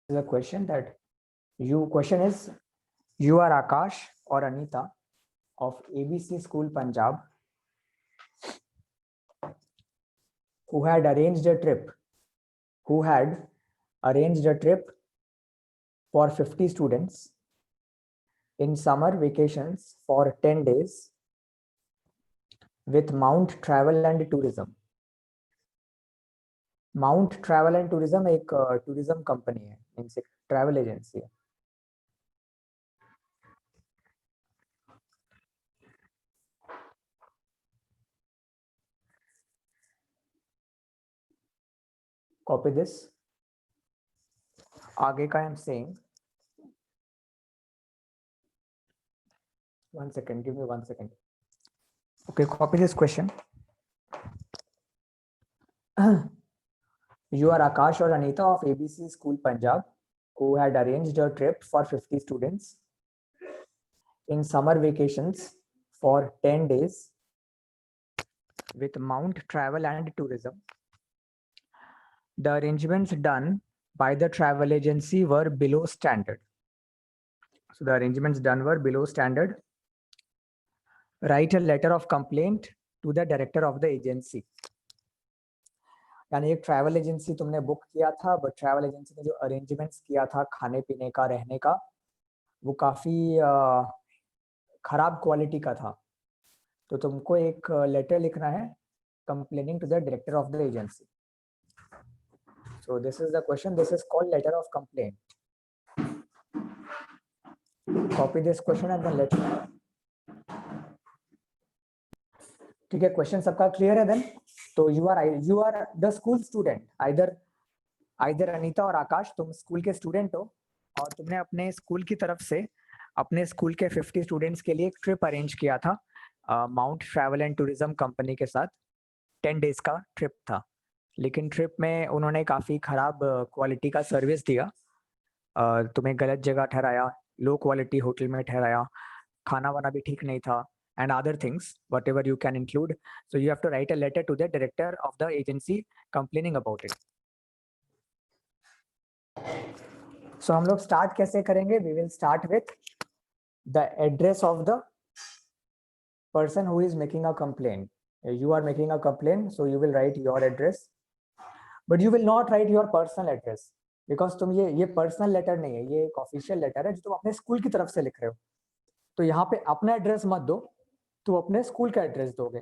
a question that question is, you are Akash or Anita of ABC School Punjab who had arranged a trip for 50 students in summer vacations for 10 days with Mount Travel and Tourism. Mount Travel and Tourism एक tourism company है, means एक travel agency है. Copy this. आगे का I am saying. One second, give me 1 second. Okay, copy this question. You are Akash or Anita of ABC School Punjab who had arranged a trip for 50 students in summer vacations for 10 days with Mount Travel and Tourism. The arrangements done by the travel agency were below standard. So the arrangements done were below standard. Write a letter of complaint to the director of the agency. यानी एक travel agency तुमने book किया था, but travel agency ने जो arrangements किया था खाने पीने का, रहने का, वो काफी खराब क्वालिटी का था. तो तुमको एक लेटर लिखना है complaining to the director of the agency. So this is the question. This is called letter of complaint. Copy this question and then let me know. ठीक है, क्वेश्चन सबका क्लियर है देन? तो you are the school student. Either Anita और आकाश, तुम school के student हो और तुमने अपने स्कूल की तरफ से अपने स्कूल के 50 स्टूडेंट्स के लिए एक ट्रिप अरेंज किया था mount travel and tourism company के साथ. 10 डेज का ट्रिप था, लेकिन ट्रिप में उन्होंने काफ़ी ख़राब क्वालिटी का सर्विस दिया. तुम्हें गलत जगह ठहराया, लो क्वालिटी होटल में ठहराया, खाना वाना भी ठीक नहीं था, and other things, whatever you can include. So you have to write a letter to the director of the agency complaining about it. So हम लोग start कैसे करेंगे? We will start with the address of the person who is making a complaint. You are making a complaint, so you will write your address, but you will not write your personal address because तुम ये personal letter नहीं है, ये एक official letter है जो तुम अपने स्कूल की तरफ से लिख रहे हो. तो यहाँ पे अपना एड्रेस मत दो, तो अपने स्कूल का एड्रेस दोगे.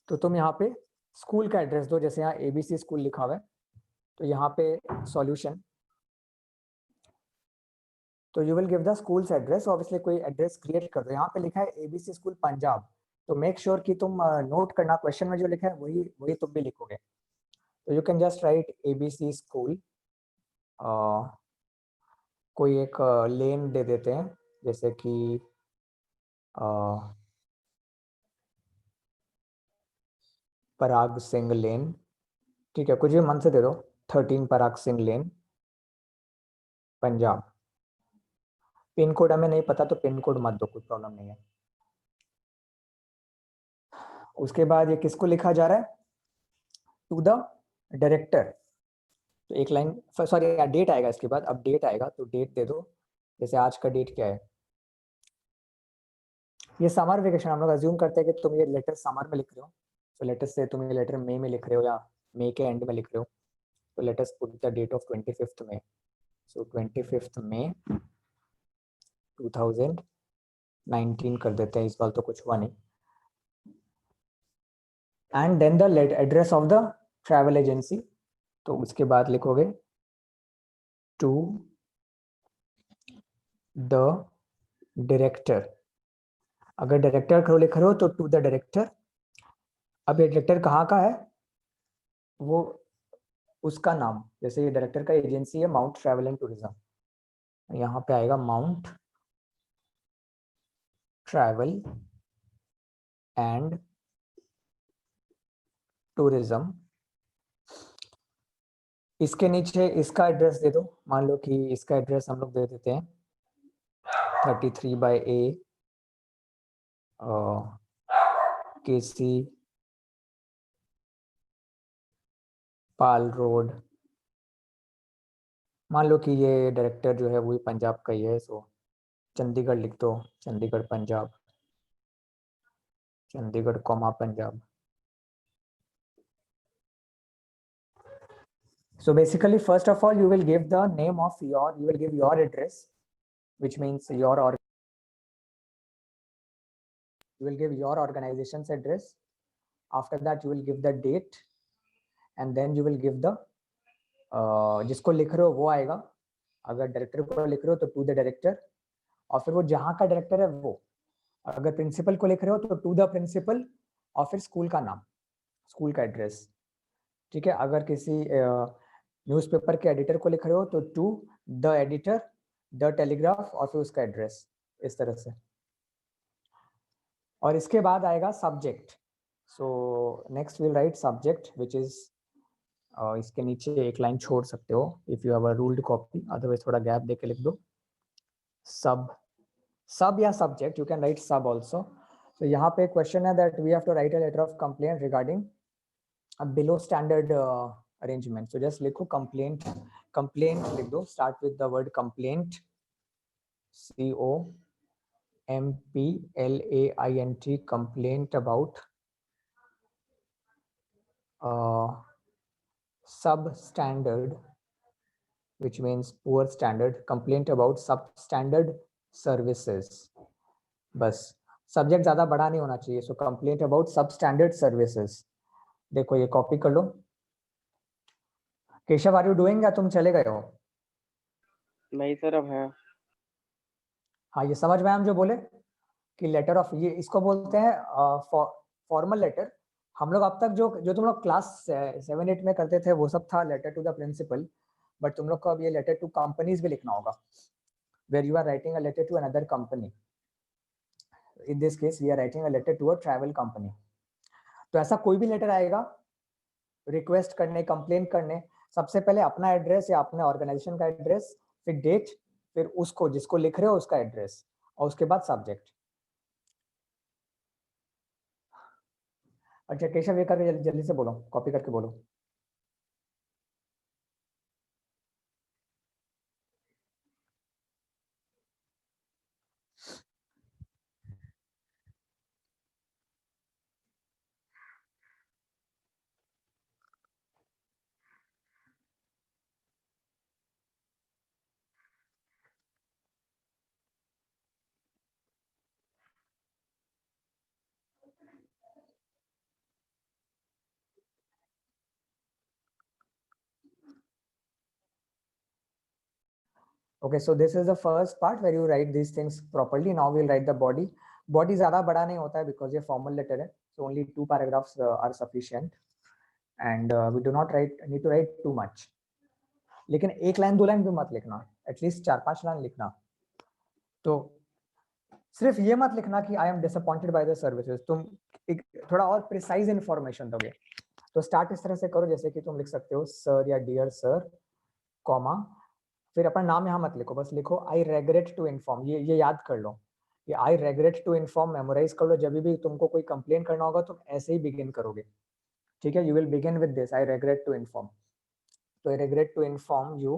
तो तुम यहाँ पे स्कूल का एड्रेस दो, जैसे यहाँ एबीसी स्कूल लिखा हुआ है, तो यहाँ पे सॉल्यूशन, तो you will give the schools address. Obviously कोई एड्रेस क्रिएट कर दो. यहाँ पे लिखा है एबीसी स्कूल पंजाब, तो मेक श्योर कि तुम नोट करना क्वेश्चन में जो लिखा है वही तुम भी लिखोगे. तो you can just right ABC school. कोई एक लेन दे देते हैं, जैसे कि पराग सिंह लेन. ठीक है, कुछ भी मन से दे दो. 13 पराग सिंह लेन, पंजाब. पिन कोड हमें नहीं पता तो पिन कोड मत दो, कोई प्रॉब्लम नहीं है. उसके बाद ये किसको लिखा जा रहा है? To the director. तो एक लाइन, सॉरी डेट आएगा इसके बाद. अब डेट आएगा तो डेट दे दो. जैसे आज का डेट क्या है? ये समर वेकेशन, हम लोग अज्यूम करते हैं कि तुम ये लेटर समर में लिख रहे हो. तो लेटर से तुम ये लेटर मई में लिख रहे हो या मई के एंड में लिख रहे हो, तो let us put the date of 25th May. So 25th May 2019 कर देते हैं, इस बार तो कुछ हुआ नहीं. And then the address of the travel agency. तो उसके बाद लिखोगे टू द डायरेक्टर. अगर डायरेक्टर करो लिख रहे हो तो टू द डायरेक्टर. अब ये डायरेक्टर कहाँ का है, वो उसका नाम, जैसे ये डायरेक्टर का एजेंसी है माउंट ट्रैवल एंड टूरिज्म, यहाँ पे आएगा माउंट ट्रैवल एंड टूरिज्म. इसके नीचे इसका एड्रेस दे दो. मान लो कि इसका एड्रेस हम लोग दे देते हैं 33/A KC पाल रोड मान लो कि ये डायरेक्टर जो है वही पंजाब का ही है, सो चंडीगढ़ लिख दो, Chandigarh Punjab, Chandigarh comma Punjab. So basically, first of all, you will give the name of you will give your address, which means you will give your organization's address. After that, you will give the date, and then you will give the जिसको लिख रहे हो वो आएगा. अगर director को लिख रहे हो तो टू द डायरेक्टर, और फिर वो जहाँ का डायरेक्टर है वो. अगर प्रिंसिपल को लिख रहे हो तो टू द प्रिंसिपल, और फिर स्कूल का नाम, स्कूल का एड्रेस. ठीक है. अगर किसी न्यूज़पेपर के एडिटर को लिख रहे हो तो to the editor, the Telegraph, और फिर उसका एड्रेस, इस तरह से. और इसके बाद आएगा subject. So next will write subject which is, इसके नीचे एक लाइन छोड़ सकते हो if you have a ruled copy, otherwise थोड़ा गैप देके लिख दो. सब या subject, you can write sub also. तो यहाँ पे क्वेश्चन है that we have to write a letter of complaint regarding below standard arrangement. So just लिखो कंप्लेंट, कंप्लेंट लिख दो, start with the word complaint, COMPLAINT, complaint about substandard, which means poor standard, complaint about substandard services. बस subject ज्यादा बड़ा नहीं होना चाहिए. सो complaint about substandard services. देखो ये कॉपी कर लो. केशव, आर यू डूइंग, या तुम चले गए हो? नहीं सर, अब है. हाँ, ये समझ में हम जो बोले कि लेटर ऑफ, ये इसको बोलते हैं फॉर्मल लेटर. हम लोग अब तक जो जो तुम लोग क्लास 7-8 में करते थे वो सब था letter to the principal. But तुम लोग को अब ये लेटर टू कंपनीज भी लिखना होगा, where you are writing a letter to another company. In this case we are writing a letter to a travel company. तो ऐसा कोई भी लेटर आएगा रिक्वेस्ट करने, कंप्लेन करने, सबसे पहले अपना एड्रेस या अपने ऑर्गेनाइजेशन का एड्रेस, फिर डेट, फिर उसको जिसको लिख रहे हो उसका एड्रेस, और उसके बाद सब्जेक्ट. अच्छा केशव, ये करके जल्दी से बोलो, कॉपी करके बोलो. Okay, so this is the first part where you write these things properly. Now we'll write the body. Body ज़्यादा बड़ा नहीं होता है because ये formal letter है. So only 2 paragraphs are sufficient, and we do not need to write too much. लेकिन एक line 2 line भी मत लिखना, एटलीस्ट 4-5 लाइन लिखना. तो सिर्फ ये मत लिखना कि I am disappointed by the services. तुम एक थोड़ा और प्रिसाइज इन्फॉर्मेशन दोगे. तो स्टार्ट इस तरह से करो जैसे कि तुम लिख सकते हो सर या डियर सर, कॉमा, फिर अपना नाम यहाँ मत लिखो, बस लिखो आई रेग्रेट टू इन्फॉर्म. ये याद कर लो, ये आई रेग्रेट टू इन्फॉर्म मेमोराइज कर लो. जब भी तुमको कोई कंप्लेन करना होगा तुम ऐसे ही बिगिन करोगे. ठीक है, you will begin with this, I regret to inform. तो I regret to inform you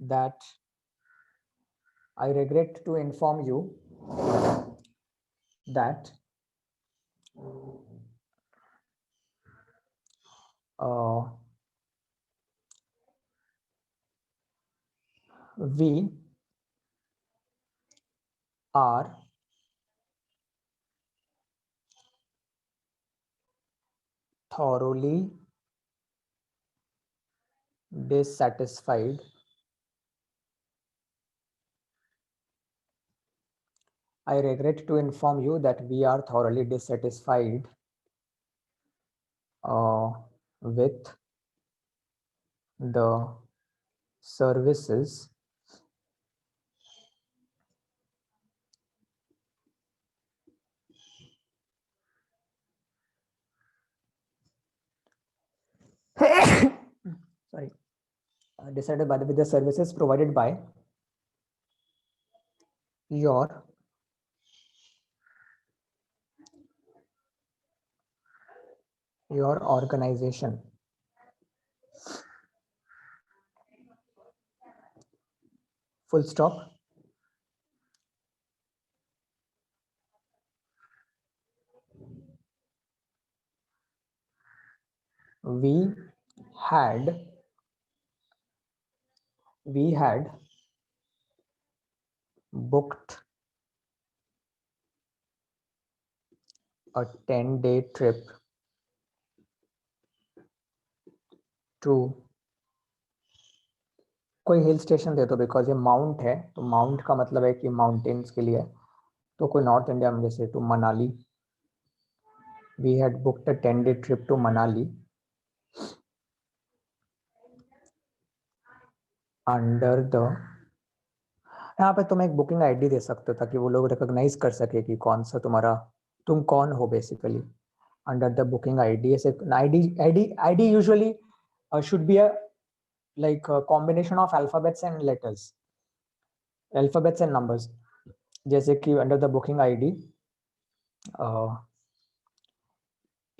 that, I regret to inform you that we are thoroughly dissatisfied I regret to inform you that we are thoroughly dissatisfied with the services sorry, decided by with the services provided by your organization. full stop. We had booked a 10-day trip to कोई hill station दे दो, because ये mount है तो mount का मतलब है कि mountains के लिए, तो कोई नॉर्थ इंडिया में जैसे to Manali. We had booked a 10-day trip to Manali under the, यहाँ पे तुम एक बुकिंग आईडी दे सकते हो ताकि वो लोग रिकॉग्नाइज कर सके कि कौन सा तुम्हारा, तुम कौन हो basically. Under the booking ID ऐसे ID usually should be a like a combination of alphabets and letters, alphabets and numbers. जैसे कि under the booking ID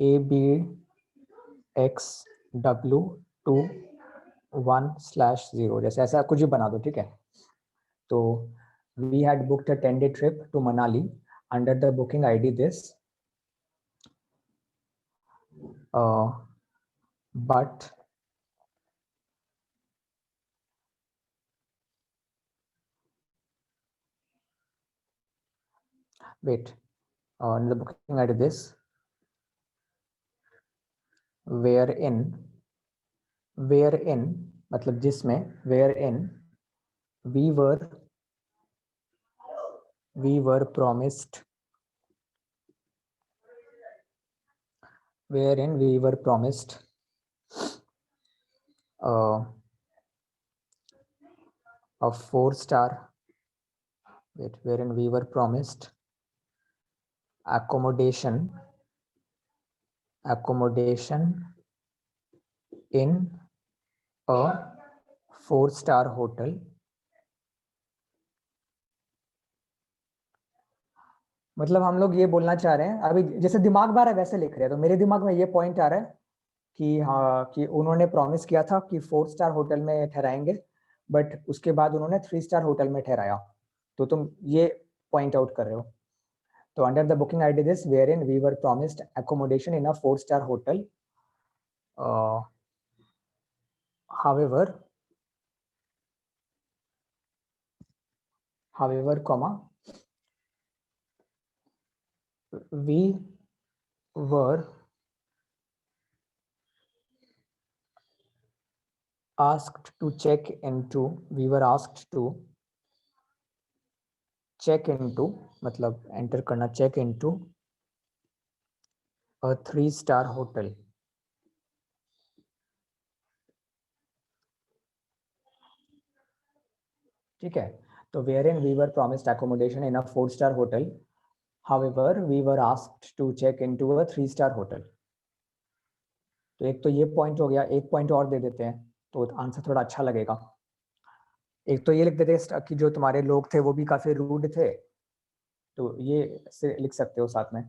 ABXW21/0, जैसे ऐसा कुछ भी बना दो, ठीक है. तो we had booked a 10-day trip to Manali under the booking ID this, but wait, under the booking ID this, wherein मतलब जिसमें, wherein we were promised, wherein we were promised a 4-star, wherein we were promised accommodation in a 4-star hotel. मतलब हम लोग ये बोलना चाह रहे हैं, अभी जैसे दिमाग में आ रहा है वैसे लिख रहे हैं, तो मेरे दिमाग में ये पॉइंट आ रहा है कि हाँ, कि उन्होंने प्रॉमिस किया था कि 4-स्टार होटल में ठहराएंगे, बट उसके बाद उन्होंने 3-स्टार होटल में ठहराया, तो तुम ये पॉइंट आउट कर रहे हो. तो under the booking ID this wherein we were promised accommodation in a 4-star hotel, however comma, we were asked to check into मतलब एंटर करना, check into a 3-star hotel. ठीक है. तो wherein we were promised accommodation in a 4-star hotel, however we were asked to check into a 3-star hotel. तो एक तो ये point हो गया, एक पॉइंट और दे देते हैं तो आंसर थोड़ा अच्छा लगेगा. एक तो ये लिख देते हैं कि जो तुम्हारे लोग थे वो भी काफी रूड थे, तो ये से लिख सकते हो साथ में.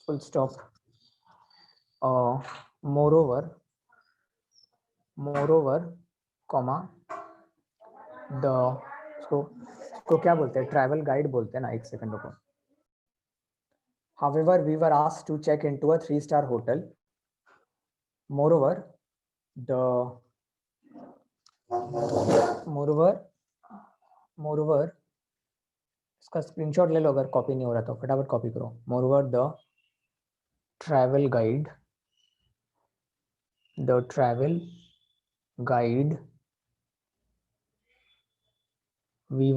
Full stop. moreover comma the, उसको क्या बोलते हैं, ट्रैवल गाइड बोलते हैं ना, एक सेकंड रुको. however we were asked to check into a 3-star hotel, moreover इसका स्क्रीनशॉट ले लो अगर कॉपी नहीं हो रहा तो फटाफट कॉपी करो. moreover the travel guide we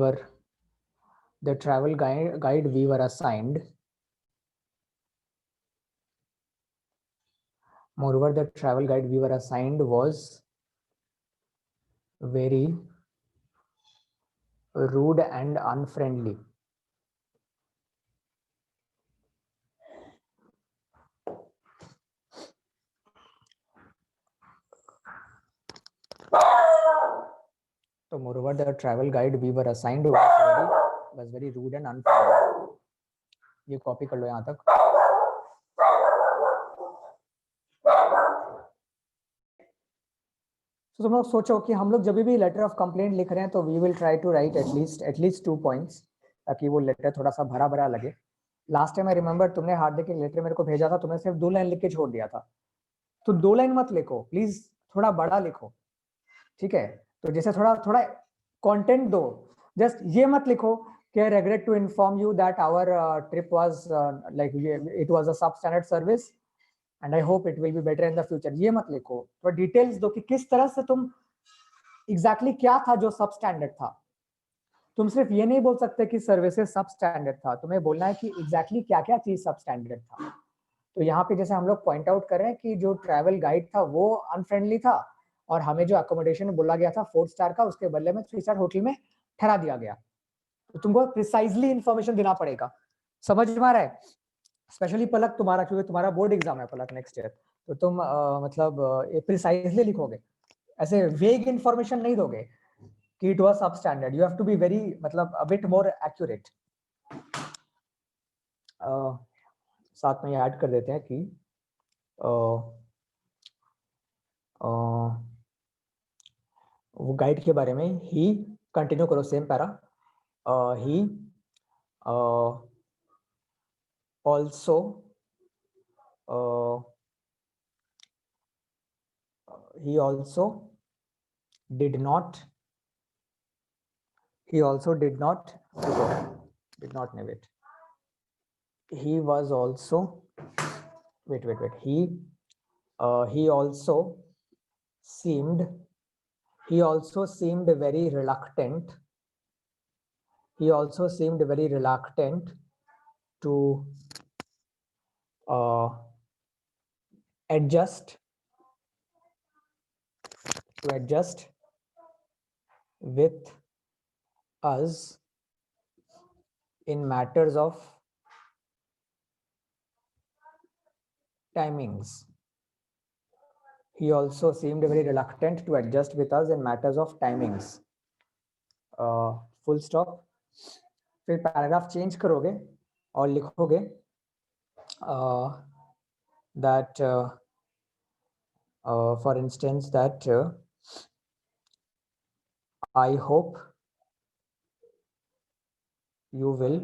were assigned, moreover the travel guide we were assigned was very rude and unfriendly. तो moreover the travel guide we were assigned was very rude and unfriendly. ये copy कर लो यहाँ तक. तो तुम लोग सोचो कि हम लोग जब भी लेटर ऑफ कंप्लेंट लिख रहे हैं तो we will try to write at least 2 points, ताकि वो लेटर थोड़ा सा भरा भरा लगे। लास्ट टाइम आई रिमेंबर तुमने हार्दिक एक लेटर मेरे को भेजा था, तुमने सिर्फ 2 लाइन लिख के छोड़ दिया था। तो 2 लाइन मत लिखो प्लीज, थोड़ा बड़ा लिखो, ठीक है? तो जैसे थोड़ा थोड़ा कंटेंट दो, जस्ट ये मत लिखो कि I regret to inform you that our trip was like it was a substandard service and I hope it will be better in the future. ये मत लिखो, थोड़ा डिटेल्स दो कि किस तरह से तुम एग्जैक्टली क्या था जो सब स्टैंडर्ड था। तुम सिर्फ ये नहीं बोल सकते कि सर्विसेज सब स्टैंडर्ड था, तुम्हें बोलना है कि एग्जैक्टली क्या क्या चीज सब स्टैंडर्ड था। तो यहाँ पे जैसे हम लोग पॉइंट आउट कर रहे हैं कि जो ट्रैवल गाइड था वो अनफ्रेंडली था, और हमें जो अकोमोडेशन बोला गया था 4 स्टार का, उसके बदले में 3 स्टार होटल में ठहरा दिया गया। तो तुमको प्रिसाइजली इंफॉर्मेशन देना पड़ेगा, समझ में आ रहा है? स्पेशली पलक तुम्हारा, क्योंकि तुम्हारा बोर्ड एग्जाम है पलक नेक्स्ट ईयर, तो तुम मतलब प्रिसाइजली लिखोगे, ऐसे वेग इंफॉर्मेशन नहीं दोगे कि it was substandard. You have to be very मतलब अ बिट मोर एक्यूरेट। साथ में ऐड कर देते हैं कि वो गाइड के बारे में ही कंटिन्यू करो, same para. He also he also did not name it. He was also wait he also seemed very reluctant to adjust with us in matters of timings. He also seemed very reluctant to adjust with us in matters of timings. Full stop. फिर paragraph change करोगे और लिखोगे that for instance that I hope you will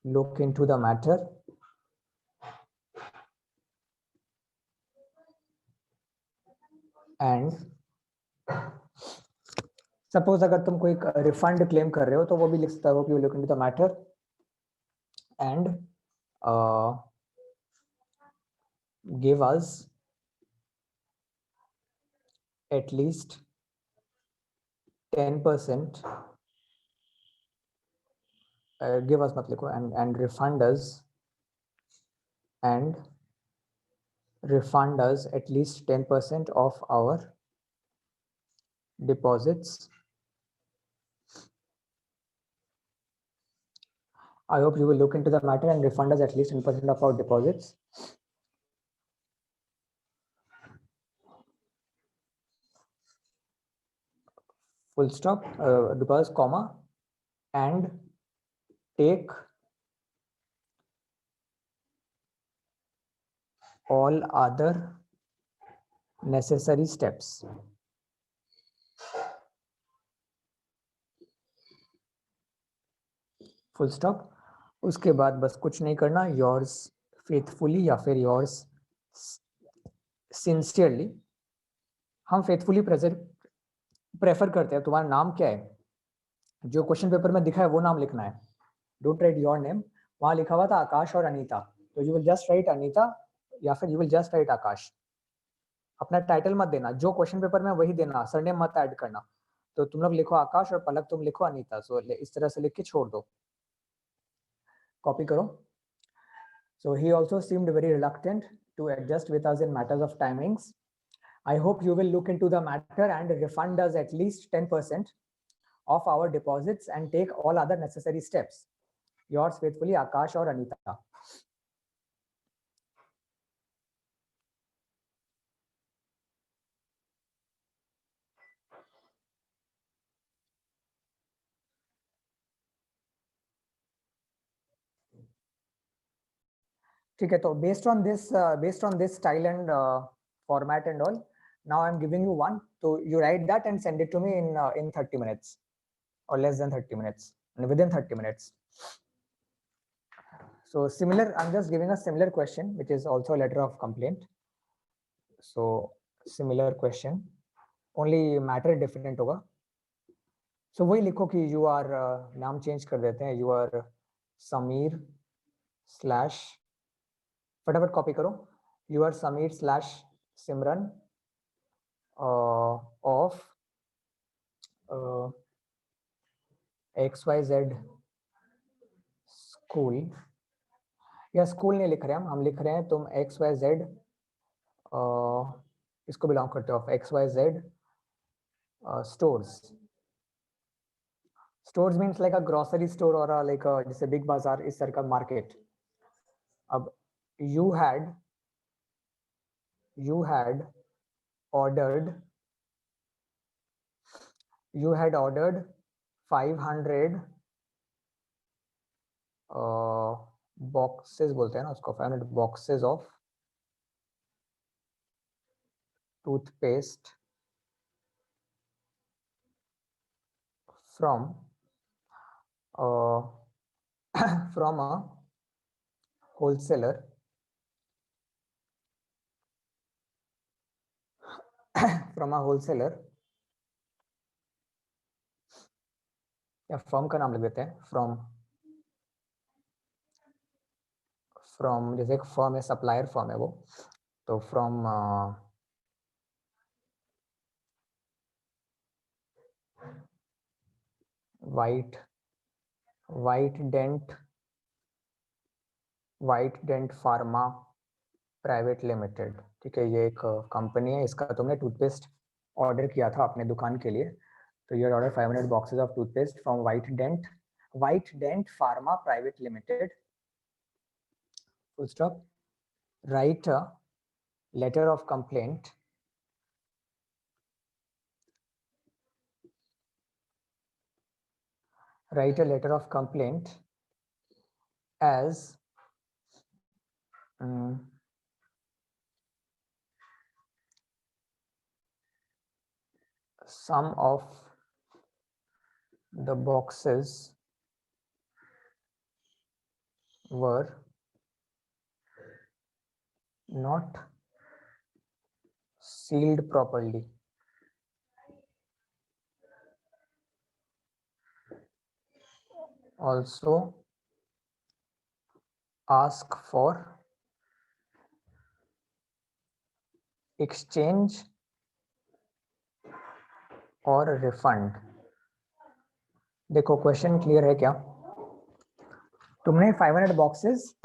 look into the matter and suppose अगर तुम कोई refund claim कर रहे हो तो वो भी लिख सकते हो कि you look into the matter and give us at least 10% give us मत लिखो and refund us at least 10% of our deposits. I hope you will look into the matter and refund us at least 10% of our deposits. Full stop, because comma, and take all other necessary steps. Full stop. उसके बाद बस कुछ नहीं करना, yours faithfully या फिर yours sincerely. हम faithfully prefer करते हैं। तुम्हारा नाम क्या है, जो क्वेश्चन पेपर में दिखा है वो नाम लिखना है। डोंट राइट योर नेम, वहां लिखा हुआ था आकाश और अनीता, तो you will just right Anita या फिर यू विल जस्ट राइट आकाश। अपना टाइटल मत देना, जो क्वेश्चन पेपर में वही देना, सरनेम मत ऐड करना। तो तुम लोग लिखो आकाश और पलक तुम लिखो अनीता। सो इस तरह से लिख के छोड़ दो, कॉपी करो। So he also seemed very reluctant to adjust with us in matters of timings. I hope you will look into the matter and refund us at least 10% of our deposits and take all other necessary steps. Yours faithfully, Akash or Anita. ठीक है, तो based on this style and format and all. Now I'm giving you one, so you write that and send it to me in 30 minutes or less than 30 minutes, and within 30 minutes. So similar, I'm just giving a similar question, which is also a letter of complaint. So similar question, only matter different होगा. So वही लिखो कि you are नाम change कर देते हैं, you are Sameer slash, फटाफट copy करो, you are Sameer slash Simran of XYZ school, या स्कूल नहीं लिख रहे हम लिख रहे हैं तुम XYZ इसको बिलोंग करते हो, XYZ stores. Stores means like a grocery store or a like a जैसे big bazaar इस तरह का market. अब you had ordered 500 boxes बोलते हैं ना उसको, 500 boxes of toothpaste from from a wholesaler या फर्म का नाम लिख देते हैं, फ्रॉम जैसे एक फर्म है, सप्लायर फर्म है वो, तो from White Dent Pharma Private Limited. ठीक है, ये एक कंपनी है, इसका तुमने टूथपेस्ट ऑर्डर किया था अपने दुकान के लिए, तो you order 500 boxes of toothpaste from White Dent Pharma Private Limited. Full stop. Write a letter of complaint as some of the boxes were not sealed properly. Also ask for exchange और refund. देखो question clear है क्या? तुमने 500 boxes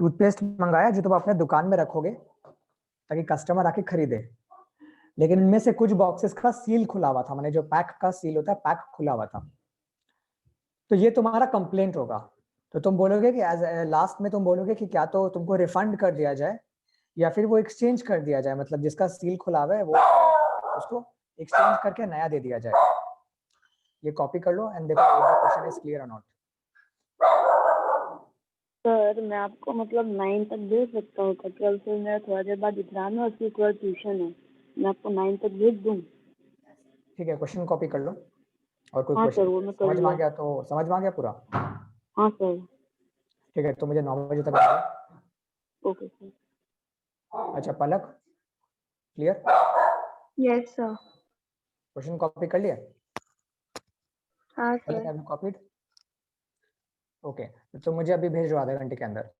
toothpaste मंगाया जो तुम अपने दुकान में रखोगे ताकि कस्टमर आके खरीदे, लेकिन इनमें से कुछ बॉक्सेस का सील खुला हुआ था, माने जो पैक का सील होता है, पैक खुला हुआ था, तो ये तुम्हारा कंप्लेंट होगा. तो तुम बोलोगे कि एज लास्ट में तुम बोलोगे कि क्या तो तुमको रिफंड कर दिया जाए या फिर वो एक्सचेंज कर दिया जाए, मतलब जिसका सील खुला हुआ है वो उसको एक्सचेंज करके नया दे दिया जाए. ये कॉपी कर लो एंड देखो if the question is clear और नॉट. सर मैं आपको मतलब 9 तक भेज सकता हूँ, 12 से मेरा थोड़ा देर बाद एग्जाम है, उसके बाद ट्यूशन है, मैं आपको 9 तक भेज दूँ? ठीक है, क्वेश्चन कॉपी कर लो और कोई हाँ क्वेश्चन सर, वो मैं कर समझ में आ लिया. गया तो समझ में आ गया पूरा? हाँ सर. ठीक है, तो मुझे 9 बजे तक बताओ. Okay sir. अच्छा Palak, clear? Yes sir. Question copy कर लिया? हाँ Palak sir. Have you copied? Okay, तो मुझे अभी भेज दो आधे घंटे के अंदर.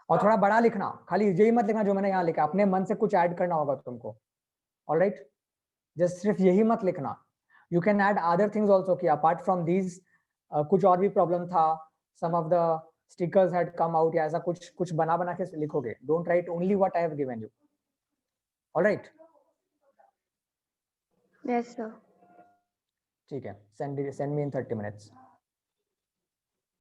और थोड़ा बड़ा लिखना, खाली यही मत लिखना जो मैंने यहाँ लिखा, अपने मन से कुछ ऐड करना होगा तुमको. ऑलराइट, जस्ट सिर्फ यही मत लिखना. You can add other things also कि अपार्ट फ्रॉम दीज कुछ और भी प्रॉब्लम था, some of the stickers had come out, या ऐसा कुछ बना के लिखोगे. Don't write only what I have given you. Alright? Yes sir. ठीक है, send me in 30 minutes.